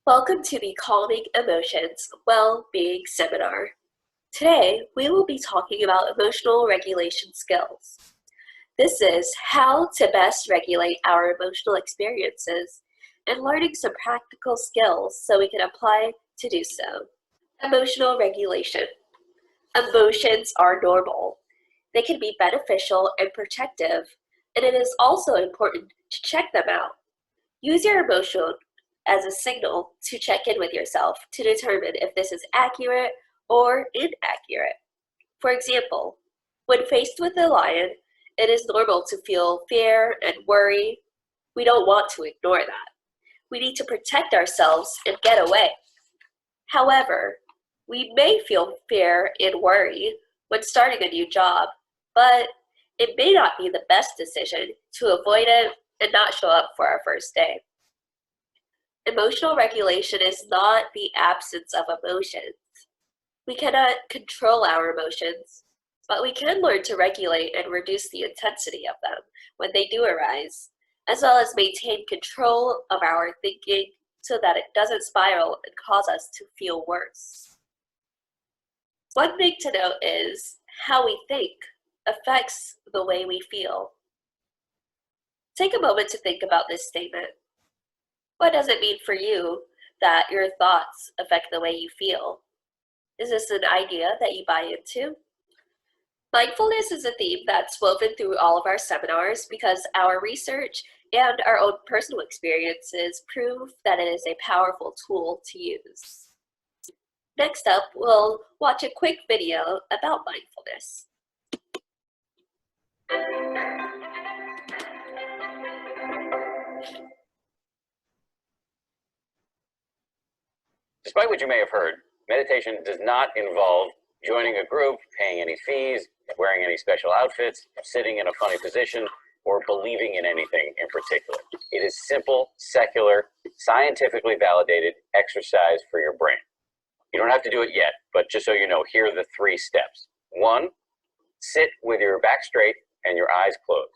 Welcome to the Calming Emotions Well-Being Seminar. Today, we will be talking about emotional regulation skills. This is how to best regulate our emotional experiences and learning some practical skills so we can apply to do so. Emotional regulation. Emotions are normal. They can be beneficial and protective, and it is also important to check them out. Use your emotion as a signal to check in with yourself to determine if this is accurate or inaccurate. For example, when faced with a lion, it is normal to feel fear and worry. We don't want to ignore that. We need to protect ourselves and get away. However, we may feel fear and worry when starting a new job, but it may not be the best decision to avoid it and not show up for our first day. Emotional regulation is not the absence of emotions. We cannot control our emotions, but we can learn to regulate and reduce the intensity of them when they do arise, as well as maintain control of our thinking so that it doesn't spiral and cause us to feel worse. One thing to note is how we think affects the way we feel. Take a moment to think about this statement. What does it mean for you that your thoughts affect the way you feel? Is this an idea that you buy into? Mindfulness is a theme that's woven through all of our seminars because our research and our own personal experiences prove that it is a powerful tool to use. Next up, we'll watch a quick video about mindfulness. Despite what you may have heard, meditation does not involve joining a group, paying any fees, wearing any special outfits, sitting in a funny position, or believing in anything in particular. It is simple, secular, scientifically validated exercise for your brain. You don't have to do it yet, but just so you know, here are the 3 steps. 1, sit with your back straight and your eyes closed.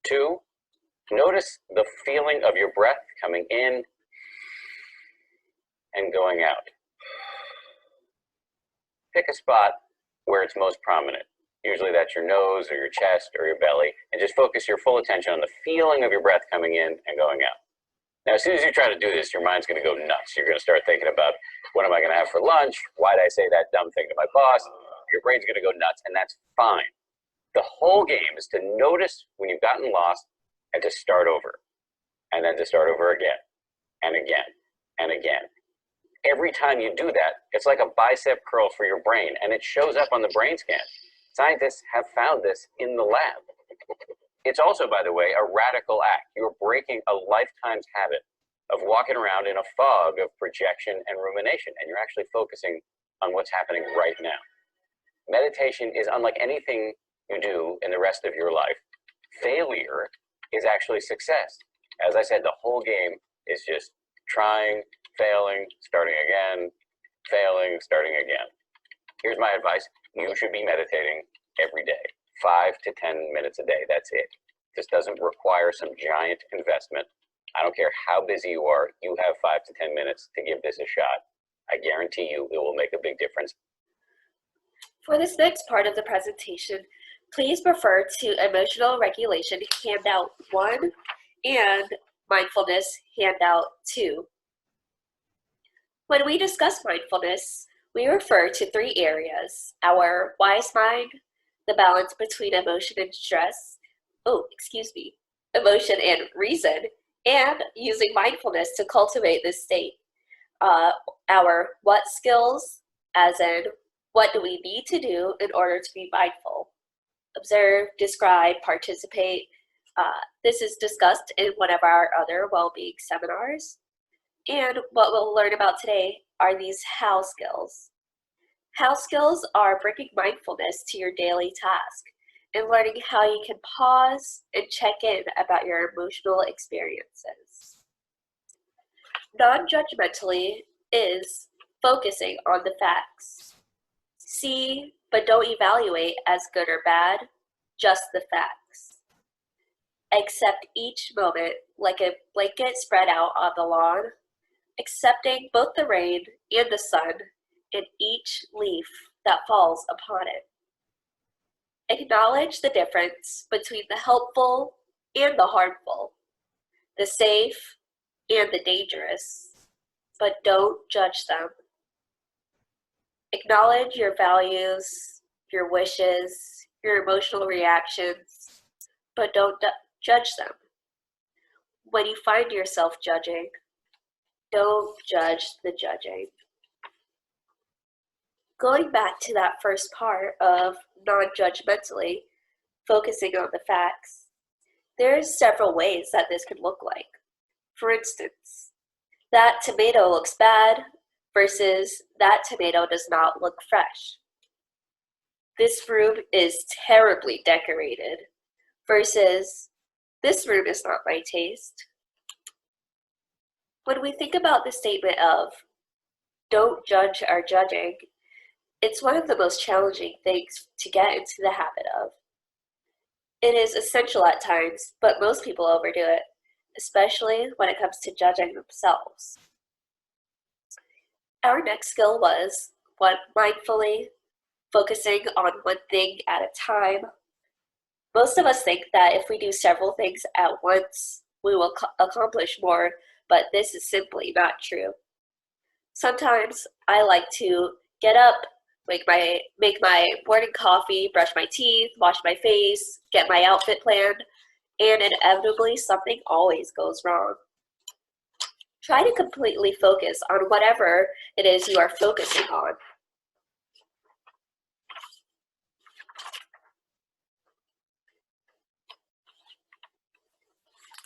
2, notice the feeling of your breath coming in and going out. Pick a spot where it's most prominent. Usually that's your nose or your chest or your belly, and just focus your full attention on the feeling of your breath coming in and going out. Now, as soon as you try to do this, your mind's going to go nuts. You're going to start thinking about, what am I going to have for lunch? Why did I say that dumb thing to my boss? Your brain's going to go nuts, and that's fine. The whole game is to notice when you've gotten lost and to start over, and then to start over again, and again, and again. Every time you do that, it's like a bicep curl for your brain, and it shows up on the brain scan. Scientists have found this in the lab. It's also, by the way, a radical act. You're breaking a lifetime's habit of walking around in a fog of projection and rumination, and you're actually focusing on what's happening right now. Meditation is unlike anything you do in the rest of your life. Failure is actually success. As I said, the whole game is just trying, failing, starting again, failing, starting again. Here's my advice. You should be meditating every day, 5 to 10 minutes a day. That's it. This doesn't require some giant investment. I don't care how busy you are. You have 5 to 10 minutes to give this a shot. I guarantee you it will make a big difference. For this next part of the presentation, please refer to Emotional Regulation Handout 1 and Mindfulness Handout 2. When we discuss mindfulness, we refer to 3 areas: our wise mind, the balance between emotion and emotion and reason, and using mindfulness to cultivate this state. Our what skills, as in what do we need to do in order to be mindful? Observe, describe, participate. This is discussed in one of our other well-being seminars. And what we'll learn about today are these how skills. How skills are bringing mindfulness to your daily task and learning how you can pause and check in about your emotional experiences. Non-judgmentally is focusing on the facts. See, but don't evaluate as good or bad, just the facts. Accept each moment like a blanket spread out on the lawn. accepting both the rain and the sun and each leaf that falls upon it. Acknowledge the difference between the helpful and the harmful, the safe and the dangerous, but don't judge them. Acknowledge your values, your wishes, your emotional reactions, but don't judge them. When you find yourself judging, don't judge the judging. Going back to that first part of non-judgmentally, focusing on the facts, there's several ways that this could look like. For instance, that tomato looks bad versus that tomato does not look fresh. This room is terribly decorated versus this room is not my taste. When we think about the statement of don't judge our judging, it's one of the most challenging things to get into the habit of. It is essential at times, but most people overdo it, especially when it comes to judging themselves. Our next skill was mindfully focusing on one thing at a time. Most of us think that if we do several things at once, we will accomplish more, but this is simply not true. Sometimes I like to get up, make my morning coffee, brush my teeth, wash my face, get my outfit planned, and inevitably something always goes wrong. Try to completely focus on whatever it is you are focusing on.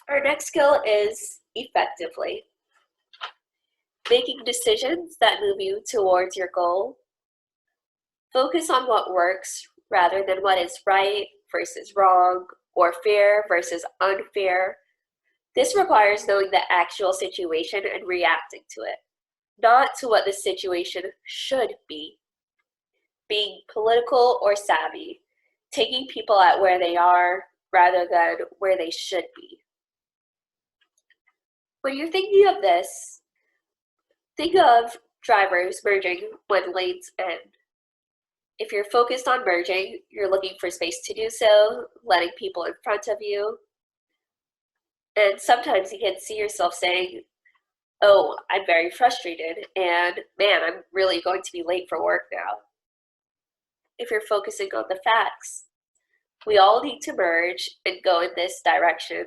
Our next skill is effectively. Making decisions that move you towards your goal. Focus on what works rather than what is right versus wrong or fair versus unfair. This requires knowing the actual situation and reacting to it, not to what the situation should be. Being political or savvy, taking people at where they are rather than where they should be. When you're thinking of this, think of drivers merging when lanes end. If you're focused on merging, you're looking for space to do so, letting people in front of you. And sometimes you can see yourself saying, oh, I'm very frustrated, and man, I'm really going to be late for work now. If you're focusing on the facts, we all need to merge and go in this direction.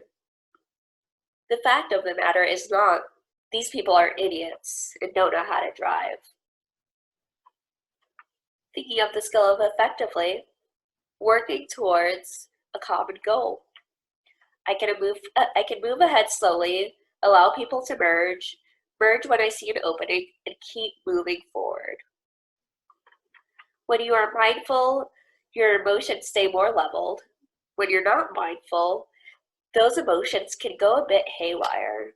The fact of the matter is not, these people are idiots and don't know how to drive. Thinking of the skill of effectively, working towards a common goal. I can move ahead slowly, allow people to merge when I see an opening, and keep moving forward. When you are mindful, your emotions stay more leveled. When you're not mindful, those emotions can go a bit haywire.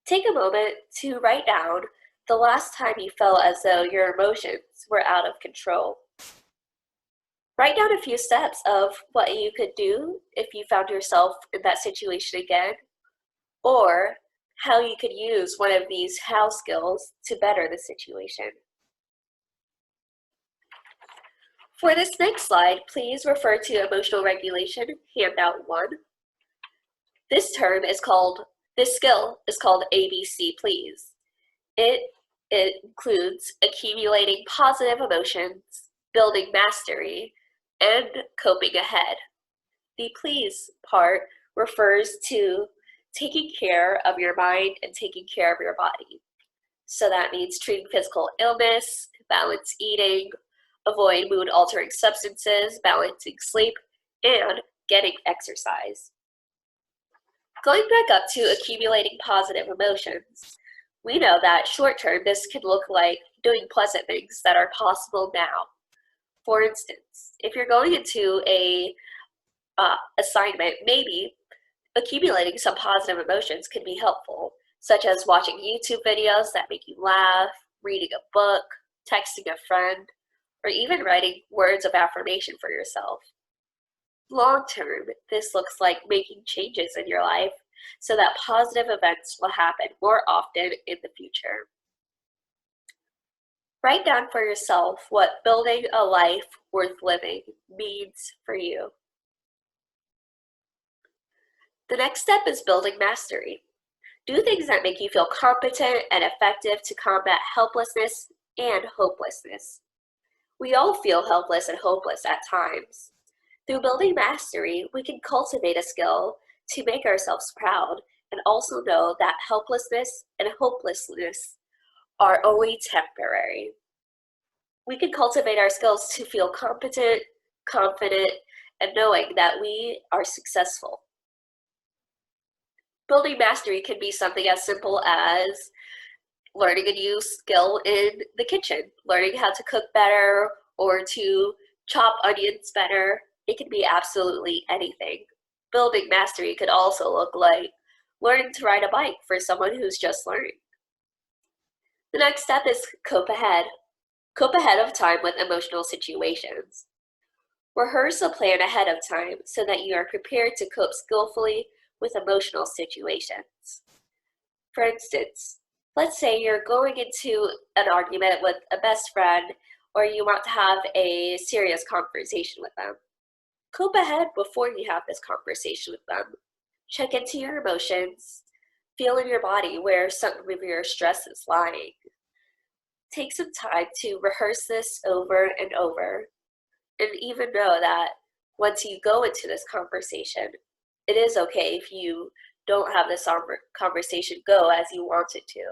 Take a moment to write down the last time you felt as though your emotions were out of control. Write down a few steps of what you could do if you found yourself in that situation again, or how you could use one of these how skills to better the situation. For this next slide, please refer to Emotional Regulation, handout 1. This skill is called ABC Please. It includes accumulating positive emotions, building mastery, and coping ahead. The please part refers to taking care of your mind and taking care of your body. So that means treating physical illness, balance eating, avoid mood-altering substances, balancing sleep, and getting exercise. Going back up to accumulating positive emotions, we know that short-term this can look like doing pleasant things that are possible now. For instance, if you're going into a assignment, maybe accumulating some positive emotions can be helpful, such as watching YouTube videos that make you laugh, reading a book, texting a friend, or even writing words of affirmation for yourself. Long term, this looks like making changes in your life so that positive events will happen more often in the future. Write down for yourself what building a life worth living means for you. The next step is building mastery. Do things that make you feel competent and effective to combat helplessness and hopelessness. We all feel helpless and hopeless at times. Through building mastery, we can cultivate a skill to make ourselves proud and also know that helplessness and hopelessness are only temporary. We can cultivate our skills to feel competent, confident, and knowing that we are successful. Building mastery can be something as simple as learning a new skill in the kitchen, learning how to cook better or to chop onions better. It can be absolutely anything. Building mastery could also look like learning to ride a bike for someone who's just learning. The next step is cope ahead. Cope ahead of time with emotional situations. Rehearse a plan ahead of time so that you are prepared to cope skillfully with emotional situations. For instance, let's say you're going into an argument with a best friend or you want to have a serious conversation with them. Cope ahead before you have this conversation with them. Check into your emotions. Feel in your body where some of your stress is lying. Take some time to rehearse this over and over, and even know that once you go into this conversation, it is okay if you don't have this conversation go as you want it to.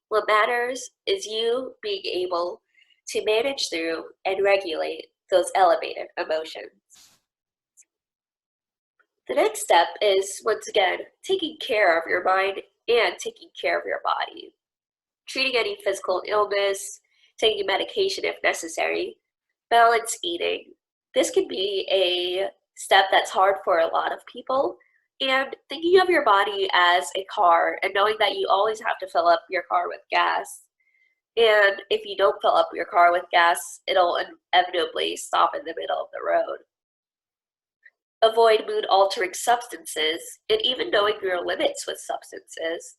What matters is you being able to manage through and regulate those elevated emotions. The next step is, once again, taking care of your mind and taking care of your body. Treating any physical illness, taking medication if necessary, balanced eating. This can be a step that's hard for a lot of people, and thinking of your body as a car and knowing that you always have to fill up your car with gas. And if you don't fill up your car with gas, it'll inevitably stop in the middle of the road. Avoid mood-altering substances, and even knowing your limits with substances.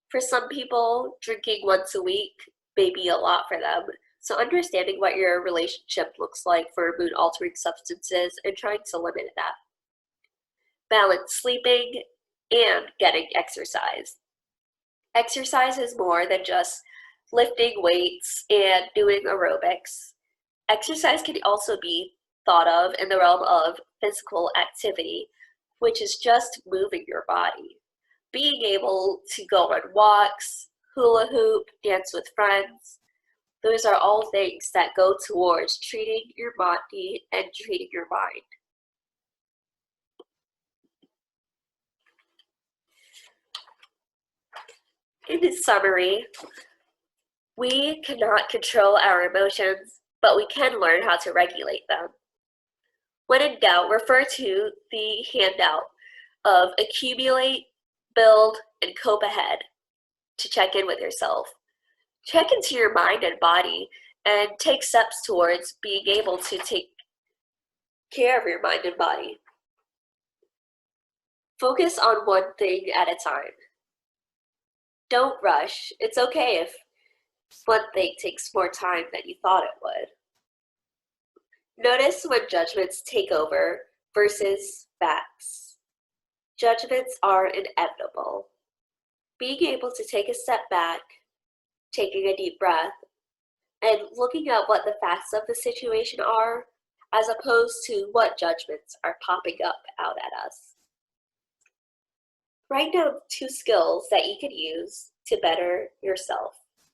For some people, drinking once a week may be a lot for them, so understanding what your relationship looks like for mood-altering substances and trying to limit that. Balance sleeping and getting exercise. Exercise is more than just lifting weights and doing aerobics. Exercise can also be thought of in the realm of physical activity, which is just moving your body. Being able to go on walks, hula hoop, dance with friends, those are all things that go towards treating your body and treating your mind. In summary, we cannot control our emotions, but we can learn how to regulate them. When in doubt, refer to the handout of accumulate, build, and cope ahead to check in with yourself. Check into your mind and body and take steps towards being able to take care of your mind and body. Focus on one thing at a time. Don't rush. It's okay if one thing takes more time than you thought it would. Notice when judgments take over versus facts. Judgments are inevitable. Being able to take a step back, taking a deep breath, and looking at what the facts of the situation are, as opposed to what judgments are popping up out at us. Write down 2 skills that you can use to better yourself.